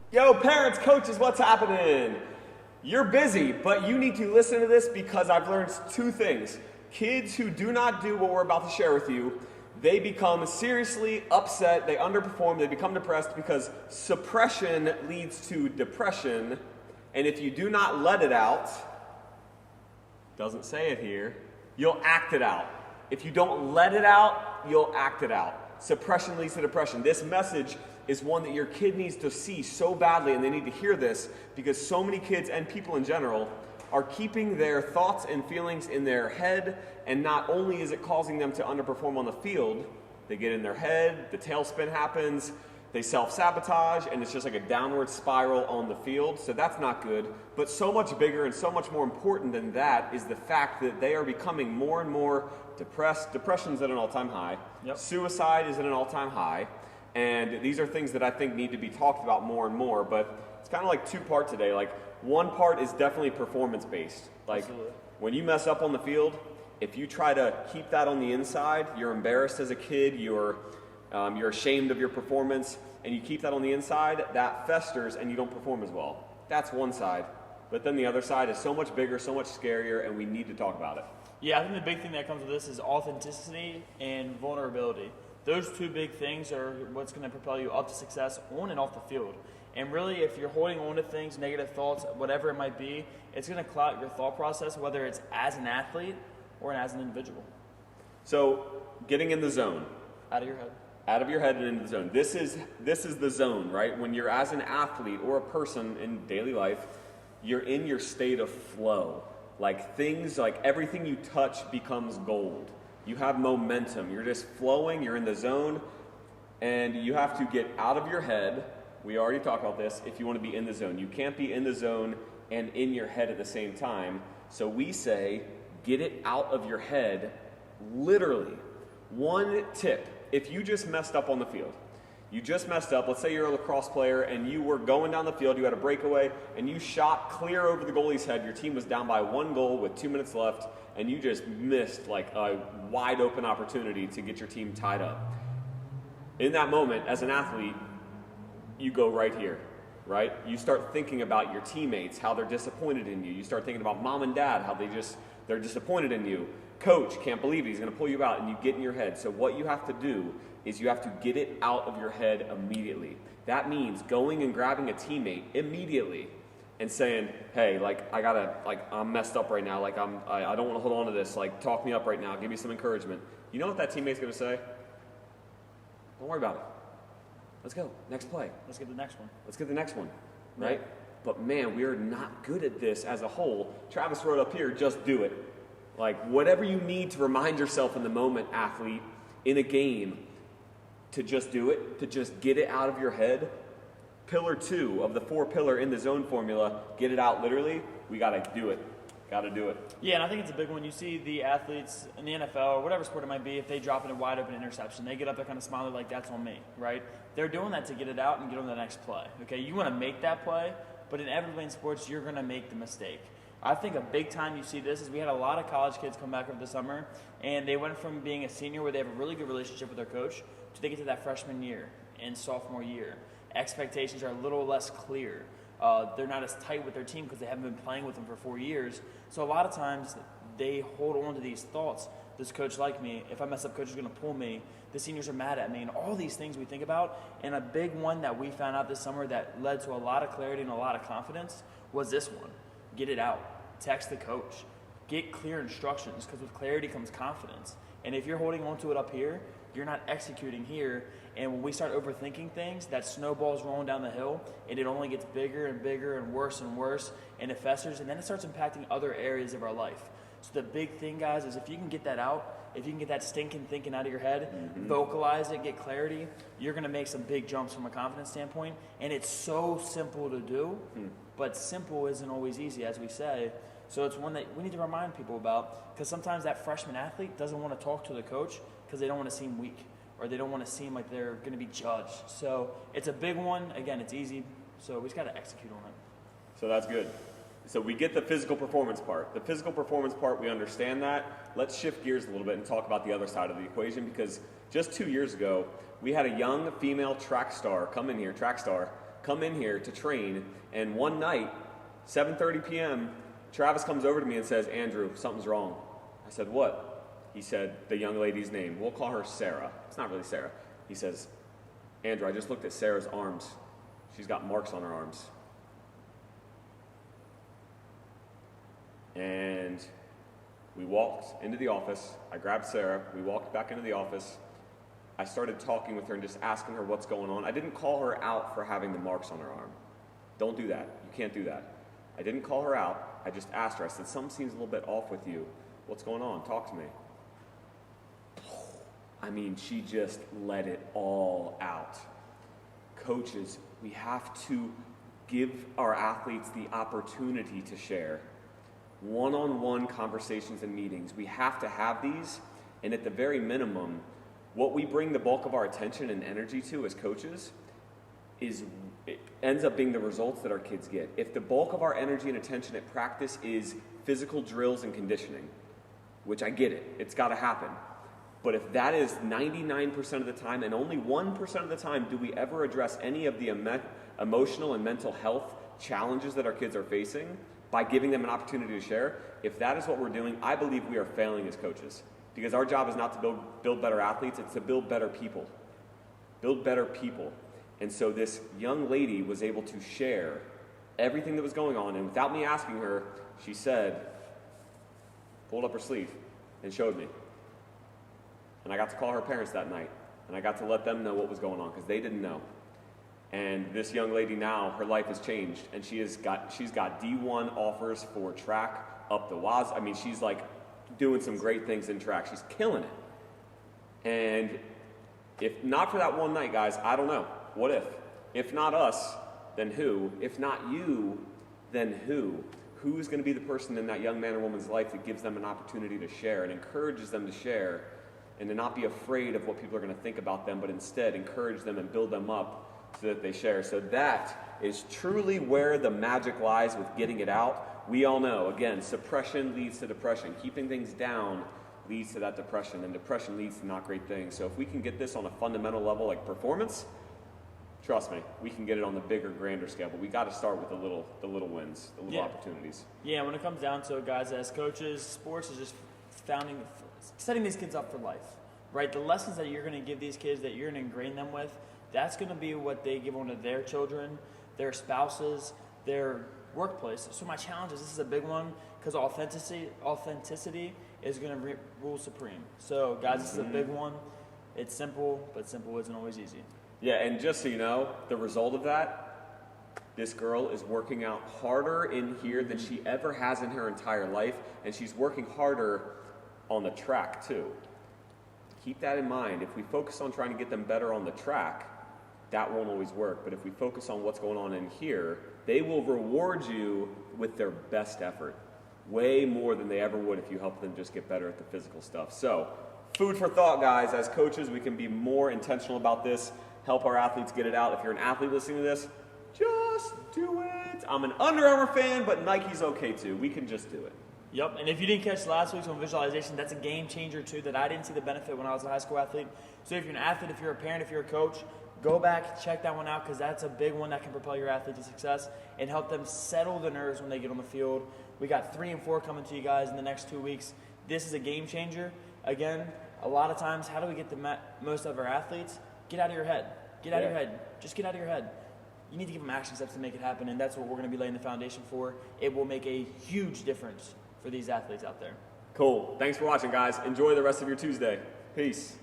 Yo, parents, coaches, what's happening? You're busy, but you need to listen to this because I've learned two things. Kids who do not do what we're about to share with you, they become seriously upset, they underperform, they become depressed because suppression leads to depression. And if you do not let it out, doesn't say it here, you'll act it out. If you don't let it out, you'll act it out. Suppression leads to depression. This message is one that your kid needs to see so badly, and they need to hear this because so many kids and people in general are keeping their thoughts and feelings in their head, and not only is it causing them to underperform on the field, they get in their head, the tailspin happens, they self-sabotage, and it's just like a downward spiral on the field, so that's not good. But so much bigger and so much more important than that is the fact that they are becoming more and more depressed. Depression's at an all-time high. Yep. Suicide is at an all-time high. And these are things that I think need to be talked about more and more, but it's kind of like two-part today. Like, one part is definitely performance-based. Like, Absolutely. When you mess up on the field, if you try to keep that on the inside, you're embarrassed as a kid, you're ashamed of your performance, and you keep that on the inside, that festers and you don't perform as well. That's one side. But then the other side is so much bigger, so much scarier, and we need to talk about it. Yeah, I think the big thing that comes with this is authenticity and vulnerability. Those two big things are what's going to propel you up to success on and off the field. And really, if you're holding on to things, negative thoughts, whatever it might be, it's going to cloud your thought process, whether it's as an athlete or as an individual. So, getting in the zone. Out of your head. Out of your head and into the zone. This is the zone, right? When you're as an athlete or a person in daily life, you're in your state of flow. Like things, like everything you touch becomes gold. You have momentum. You're just flowing. You're in the zone. And you have to get out of your head. We already talked about this. If you want to be in the zone. You can't be in the zone and in your head at the same time. So we say, get it out of your head, literally. One tip. If you just messed up on the field, you just messed up, let's say you're a lacrosse player and you were going down the field, you had a breakaway, and you shot clear over the goalie's head, your team was down by 1 goal with 2 minutes left, and you just missed like a wide open opportunity to get your team tied up. In that moment, as an athlete, you go right here, right? You start thinking about your teammates, how they're disappointed in you. You start thinking about mom and dad, how they're disappointed in you. Coach, can't believe it, he's going to pull you out, and you get in your head. So what you have to do is you have to get it out of your head immediately. That means going and grabbing a teammate immediately and saying, hey, I'm messed up right now, I don't want to hold on to this, talk me up right now, give me some encouragement. You know what that teammate's going to say? Don't worry about it. Let's go, next play. Let's get the next one. Let's get the next one, right? But man, we are not good at this as a whole. Travis wrote up here, just do it. Whatever you need to remind yourself in the moment, athlete, in a game, to just do it, to just get it out of your head. Pillar 2 of the 4-pillar in the zone formula, get it out literally, we got to do it. Got to do it. Yeah, and I think it's a big one. You see the athletes in the NFL or whatever sport it might be, if they drop in a wide open interception, they get up there kind of smiling like, that's on me, right? They're doing that to get it out and get on the next play. Okay, you want to make that play, but inevitably in sports, you're going to make the mistake. I think a big time you see this is we had a lot of college kids come back over the summer, and they went from being a senior where they have a really good relationship with their coach to they get to that freshman year and sophomore year. Expectations are a little less clear. They're not as tight with their team because they haven't been playing with them for 4 years. So a lot of times they hold on to these thoughts. This coach like me. If I mess up, coach is going to pull me. The seniors are mad at me. And all these things we think about. And a big one that we found out this summer that led to a lot of clarity and a lot of confidence was this one. Get it out. Text the coach. Get clear instructions because with clarity comes confidence. And if you're holding on to it up here, you're not executing here. And when we start overthinking things, that snowball's rolling down the hill, and it only gets bigger and bigger and worse, and it festers, and then it starts impacting other areas of our life. So the big thing, guys, is if you can get that out, if you can get that stinking thinking out of your head, vocalize it, get clarity, you're going to make some big jumps from a confidence standpoint. And it's so simple to do, but simple isn't always easy, as we say. So it's one that we need to remind people about, because sometimes that freshman athlete doesn't want to talk to the coach because they don't want to seem weak, or they don't want to seem like they're going to be judged. So it's a big one. Again, it's easy, so we just got to execute on it. So that's good. So we get the physical performance part. The physical performance part, we understand that. Let's shift gears a little bit and talk about the other side of the equation, because just 2 years ago, we had a young female track star come come in here to train, and one night, 7:30 p.m., Travis comes over to me and says, Andrew, something's wrong. I said, what? He said, the young lady's name. We'll call her Sarah. It's not really Sarah. He says, Andrew, I just looked at Sarah's arms. She's got marks on her arms. And we walked into the office. I grabbed Sarah. We walked back into the office. I started talking with her and just asking her what's going on. I didn't call her out for having the marks on her arm. Don't do that. You can't do that. I didn't call her out. I just asked her. I said, something seems a little bit off with you. What's going on? Talk to me. I mean, she just let it all out. Coaches, we have to give our athletes the opportunity to share. One-on-one conversations and meetings. We have to have these, and at the very minimum, what we bring the bulk of our attention and energy to as coaches it ends up being the results that our kids get. If the bulk of our energy and attention at practice is physical drills and conditioning, which I get it, it's got to happen. But if that is 99% of the time and only 1% of the time do we ever address any of the emotional and mental health challenges that our kids are facing by giving them an opportunity to share, if that is what we're doing, I believe we are failing as coaches. Because our job is not to build better athletes, it's to build better people. Build better people. And so this young lady was able to share everything that was going on, and without me asking her, she said, pulled up her sleeve and showed me. And I got to call her parents that night, and I got to let them know what was going on, because they didn't know. And this young lady now, her life has changed, and she's got D1 offers for track up the waz. I mean, she's like doing some great things in track. She's killing it. And if not for that one night, guys, I don't know. What if? If not us, then who? If not you, then who? Who's going to be the person in that young man or woman's life that gives them an opportunity to share and encourages them to share and to not be afraid of what people are going to think about them, but instead encourage them and build them up so that they share? So that is truly where the magic lies with getting it out. We all know, again, suppression leads to depression. Keeping things down leads to that depression, and depression leads to not great things. So if we can get this on a fundamental level like performance, trust me, we can get it on the bigger, grander scale, but we got to start with the little wins, the little opportunities. Yeah, when it comes down to it, guys, as coaches, sports is just setting these kids up for life, right? The lessons that you're going to give these kids, that you're going to ingrain them with, that's going to be what they give on to their children, their spouses, their workplace. So my challenge is, this is a big one, because authenticity is going to rule supreme. So, guys, this is a big one. It's simple, but simple isn't always easy. Yeah, and just so you know, the result of that, this girl is working out harder in here than she ever has in her entire life, and she's working harder on the track too. Keep that in mind. If we focus on trying to get them better on the track, that won't always work. But if we focus on what's going on in here, they will reward you with their best effort, way more than they ever would if you help them just get better at the physical stuff. So, food for thought, guys. As coaches, we can be more intentional about this. Help our athletes get it out. If you're an athlete listening to this, just do it. I'm an Under Armour fan, but Nike's okay too. We can just do it. Yep, and if you didn't catch last week's on visualization, that's a game changer too that I didn't see the benefit when I was a high school athlete. So if you're an athlete, if you're a parent, if you're a coach, go back, check that one out, because that's a big one that can propel your athlete to success and help them settle the nerves when they get on the field. We got 3 and 4 coming to you guys in the next 2 weeks. This is a game changer. Again, a lot of times, how do we get the most of our athletes? Get out of your head. Get out of your head. Just get out of your head. You need to give them action steps to make it happen, and that's what we're going to be laying the foundation for. It will make a huge difference for these athletes out there. Cool. Thanks for watching, guys. Enjoy the rest of your Tuesday. Peace.